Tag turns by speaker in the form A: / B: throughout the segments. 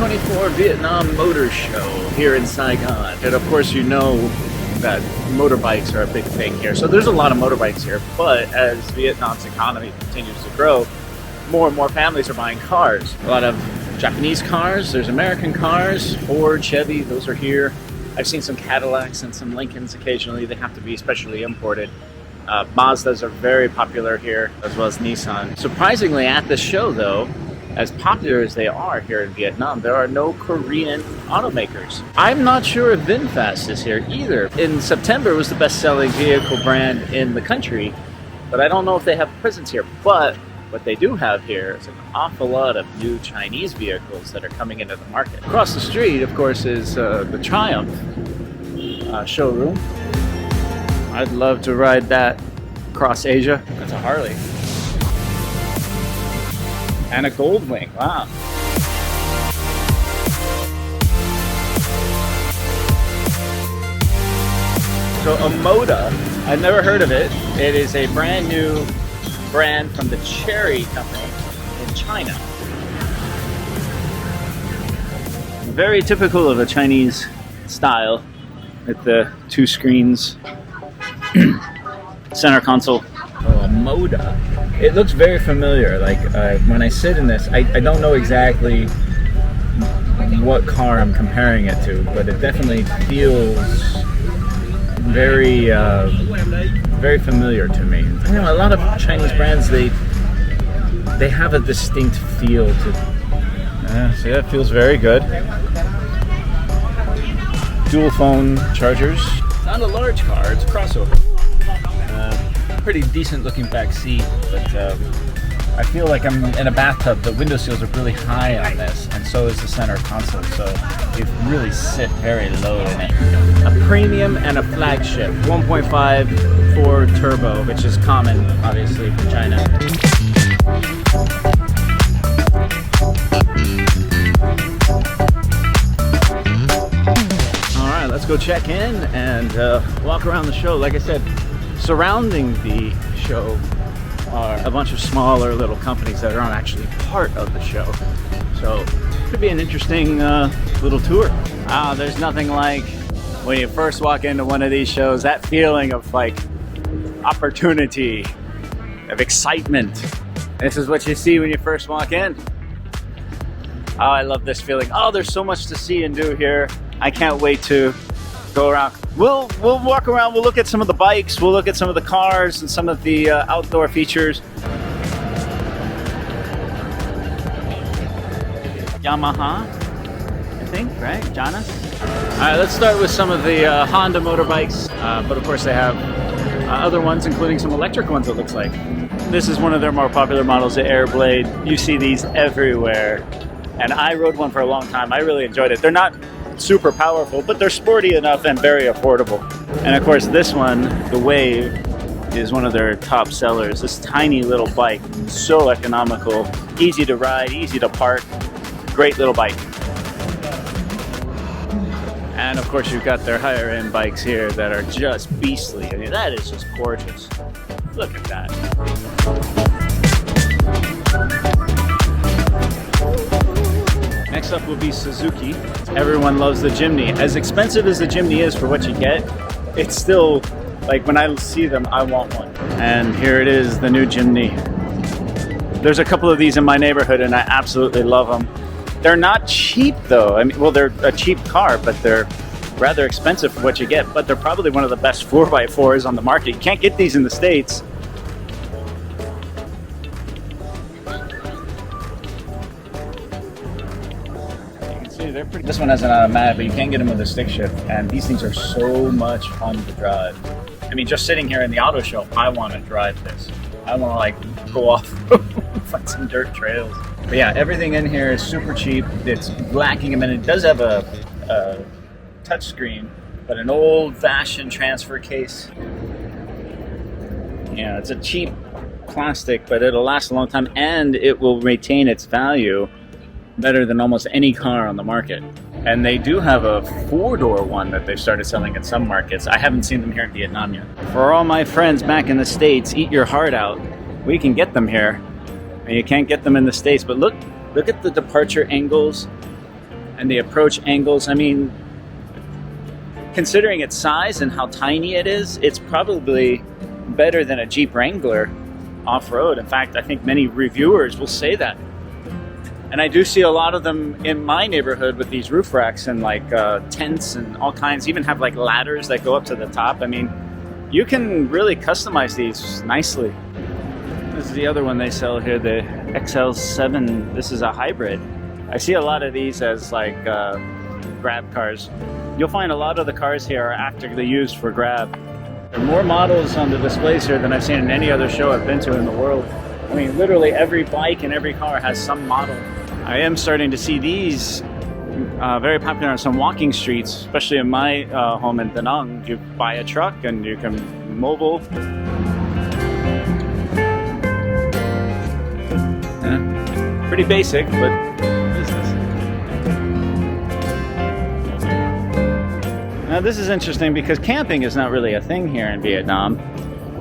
A: 2024 Vietnam Motor Show here in Saigon. And of course you know that motorbikes are a big thing here. So there's a lot of motorbikes here, but as Vietnam's economy continues to grow, more and more families are buying cars. A lot of Japanese cars, there's American cars, Ford, Chevy, those are here. I've seen some Cadillacs and some Lincolns occasionally. They have to be specially imported. Mazdas are very popular here, as well as Nissan. Surprisingly, at this show though, as popular as they are here in Vietnam, there are no Korean automakers. I'm not sure if VinFast is here either. In September, it was the best-selling vehicle brand in the country, but I don't know if they have a presence here. But what they do have here is an awful lot of new Chinese vehicles that are coming into the market. Across the street, of course, is the Triumph showroom. I'd love to ride that across Asia. That's a Harley. And a Goldwing, wow. So a Moda, I've never heard of it. It is a brand new brand from the Cherry company in China. Very typical of a Chinese style with the two screens, center console. Oh, a Moda. It looks very familiar. Like when I sit in this, I don't know exactly what car I'm comparing it to, but it definitely feels very, very familiar to me. I know a lot of Chinese brands, they have a distinct feel to. See, that feels very good. Dual phone chargers. Not a large car. It's a crossover. Pretty decent looking back seat, but I feel like I'm in a bathtub. The window sills are really high on this, and so is the center console, so you really sit very low in it. A premium and a flagship, 1.5 Ford turbo, which is common obviously for China. Alright, let's go check in and walk around the show. Like I said, surrounding the show are a bunch of smaller little companies that aren't actually part of the show. So it could be an interesting little tour. There's nothing like when you first walk into one of these shows, that feeling of like opportunity, of excitement. This is what you see when you first walk in. Oh, I love this feeling. Oh, there's so much to see and do here. I can't wait to go around. We'll walk around, we'll look at some of the bikes, we'll look at some of the cars and some of the outdoor features. Yamaha, I think, right? Jana? Alright, let's start with some of the Honda motorbikes, but of course they have other ones, including some electric ones it looks like. This is one of their more popular models, the Airblade. You see these everywhere, and I rode one for a long time. I really enjoyed it. They're not super powerful, but they're sporty enough and very affordable. And of course this one, the Wave, is one of their top sellers. This tiny little bike, so economical, easy to ride, easy to park, great little bike. And of course you've got their higher end bikes here that are just beastly. I mean, that is just gorgeous. Look at that. Next up will be Suzuki. Everyone loves the Jimny. As expensive as the Jimny is for what you get, it's still, like when I see them, I want one. And here it is, the new Jimny. There's a couple of these in my neighborhood and I absolutely love them. They're not cheap though. I mean, well, they're a cheap car, but they're rather expensive for what you get, but they're probably one of the best 4x4s on the market. You can't get these in the States. This one has an automatic, but you can't get them with a stick shift, and these things are so much fun to drive. I mean, just sitting here in the auto show, I want to drive this. I want to like go off find some dirt trails. But yeah, everything in here is super cheap. It's lacking. I mean, it does have a touch screen, but an old-fashioned transfer case. Yeah, it's a cheap plastic, but it'll last a long time, and it will retain its value better than almost any car on the market. And they do have a 4-door one that they've started selling in some markets. I haven't seen them here in Vietnam yet. For all my friends back in the States, eat your heart out. We can get them here. And you can't get them in the States, but look at the departure angles. and the approach angles. I mean, considering its size and how tiny it is, it's probably better than a Jeep Wrangler off-road. In fact, I think many reviewers will say that. And I do see a lot of them in my neighborhood with these roof racks and like tents and all kinds, even have like ladders that go up to the top. I mean, you can really customize these nicely. This is the other one they sell here, the XL7. This is a hybrid. I see a lot of these as like grab cars. You'll find a lot of the cars here are actively used for grab. There are more models on the displays here than I've seen in any other show I've been to in the world. I mean, literally every bike and every car has some model. I am starting to see these very popular on some walking streets, especially in my home in Da Nang. You buy a truck and you can mobile. Pretty basic, but business. Now this is interesting because camping is not really a thing here in Vietnam.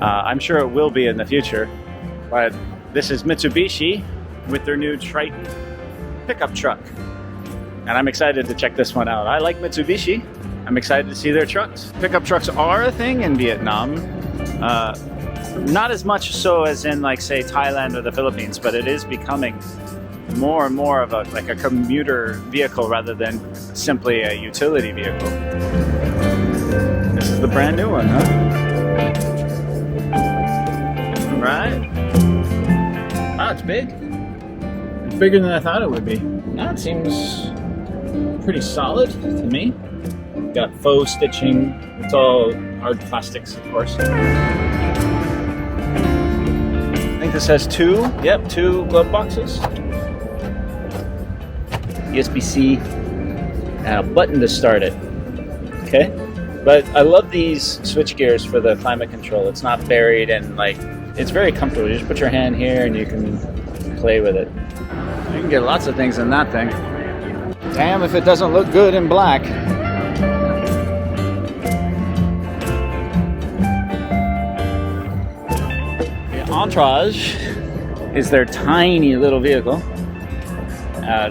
A: I'm sure it will be in the future, but this is Mitsubishi with their new Triton pickup truck. And I'm excited to check this one out. I like Mitsubishi. I'm excited to see their trucks. Pickup trucks are a thing in Vietnam. Not as much so as in like say Thailand or the Philippines, but it is becoming more and more of a commuter vehicle rather than simply a utility vehicle. This is the brand new one, huh? Right? Wow, it's big. It's bigger than I thought it would be. Now it seems pretty solid to me. Got faux stitching. It's all hard plastics, of course. I think this has two glove boxes. USB-C, and a button to start it. Okay? But I love these switch gears for the climate control. It's not buried and like, it's very comfortable. You just put your hand here and you can play with it. You can get lots of things in that thing. Damn if it doesn't look good in black. The Entourage is their tiny little vehicle.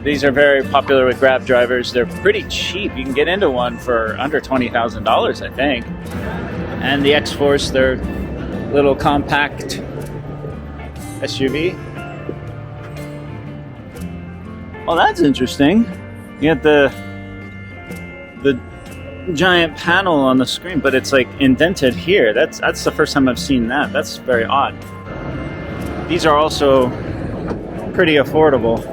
A: These are very popular with Grab drivers. They're pretty cheap. You can get into one for under $20,000, I think. And the X-Force, their little compact SUV. Well, that's interesting. You get the giant panel on the screen, but it's like indented here. That's the first time I've seen that. That's very odd. These are also pretty affordable.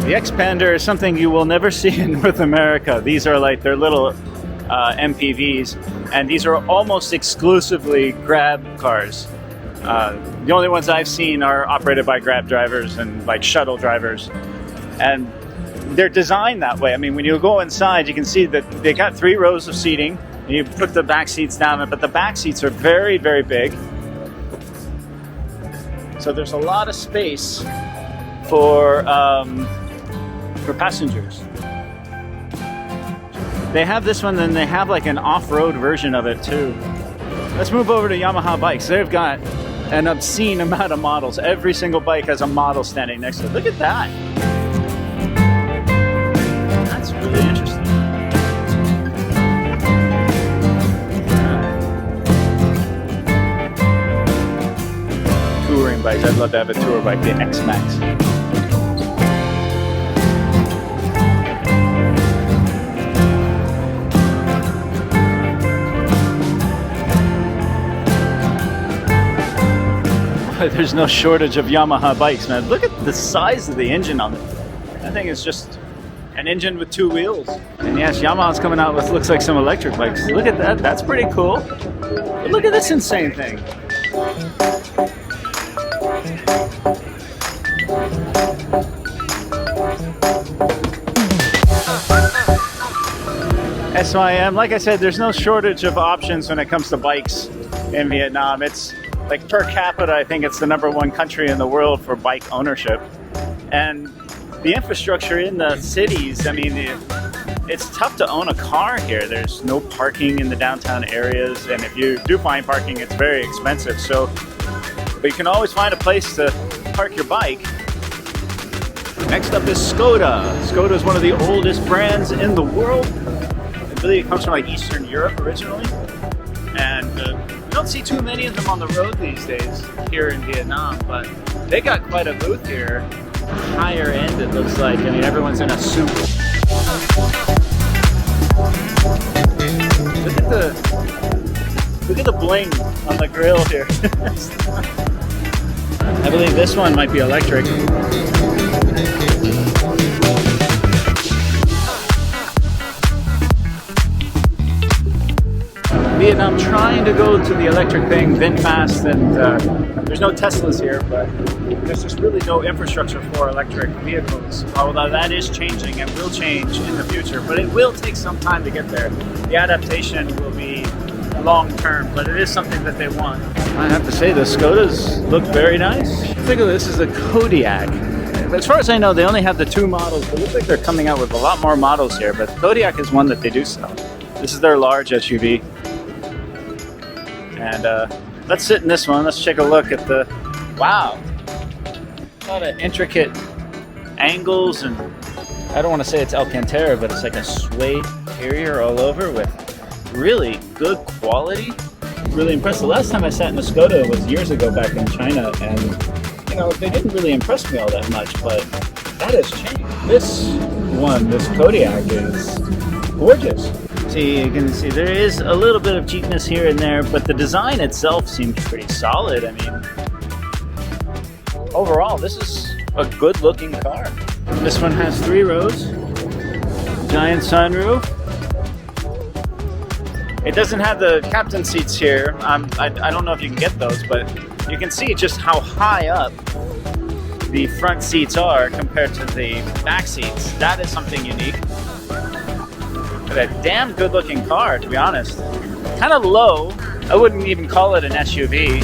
A: The Xpander is something you will never see in North America. These are like their little MPVs, and these are almost exclusively Grab cars. The only ones I've seen are operated by Grab drivers and like shuttle drivers, and they're designed that way. I mean, when you go inside, you can see that they got 3 rows of seating, and you put the back seats down, but the back seats are very, very big. So there's a lot of space for passengers. They have this one, then they have like an off-road version of it too. Let's move over to Yamaha bikes. They've got an obscene amount of models. Every single bike has a model standing next to it. Look at that. That's really interesting. Touring bikes. I'd love to have a tour bike, the X-Max. There's no shortage of Yamaha bikes, man. Look at the size of the engine on it. That thing is just an engine with 2 wheels. And yes, Yamaha's coming out with looks like some electric bikes. Look at that. That's pretty cool. But look at this insane thing. SYM, like I said, there's no shortage of options when it comes to bikes in Vietnam. It's like per capita, I think it's the #1 country in the world for bike ownership. And the infrastructure in the cities, I mean, it's tough to own a car here. There's no parking in the downtown areas, and if you do find parking, it's very expensive. So, but you can always find a place to park your bike. Next up is Skoda. Skoda is one of the oldest brands in the world. I believe it comes from like Eastern Europe originally. And you don't see too many of them on the road these days here in Vietnam, but they got quite a booth here. Higher end, it looks like. I mean, everyone's in a suit. Look at the bling on the grill here. I believe this one might be electric. Vietnam trying to go to the electric thing, VinFast, and there's no Teslas here, but there's just really no infrastructure for electric vehicles. Although that is changing and will change in the future, but it will take some time to get there. The adaptation will be long term, but it is something that they want. I have to say the Skodas look very nice. Think of this as a Kodiak. As far as I know, they only have the 2 models. It looks like they're coming out with a lot more models here, but Kodiak is one that they do sell. This is their large SUV. And let's sit in this one. Let's take a look at the, wow, a lot of intricate angles, and I don't want to say it's Alcantara, but it's like a suede interior all over with really good quality. Really impressed. The last time I sat in a Skoda was years ago back in China, and you know, they didn't really impress me all that much, but that has changed. This one, this Kodiak, is gorgeous. See, you can see there is a little bit of cheapness here and there, but the design itself seems pretty solid. I mean, overall, this is a good looking car. This one has 3 rows, giant sunroof. It doesn't have the captain seats here. I don't know if you can get those, but you can see just how high up the front seats are compared to the back seats. That is something unique. But a damn good looking car, to be honest. Kind of low. I wouldn't even call it an SUV.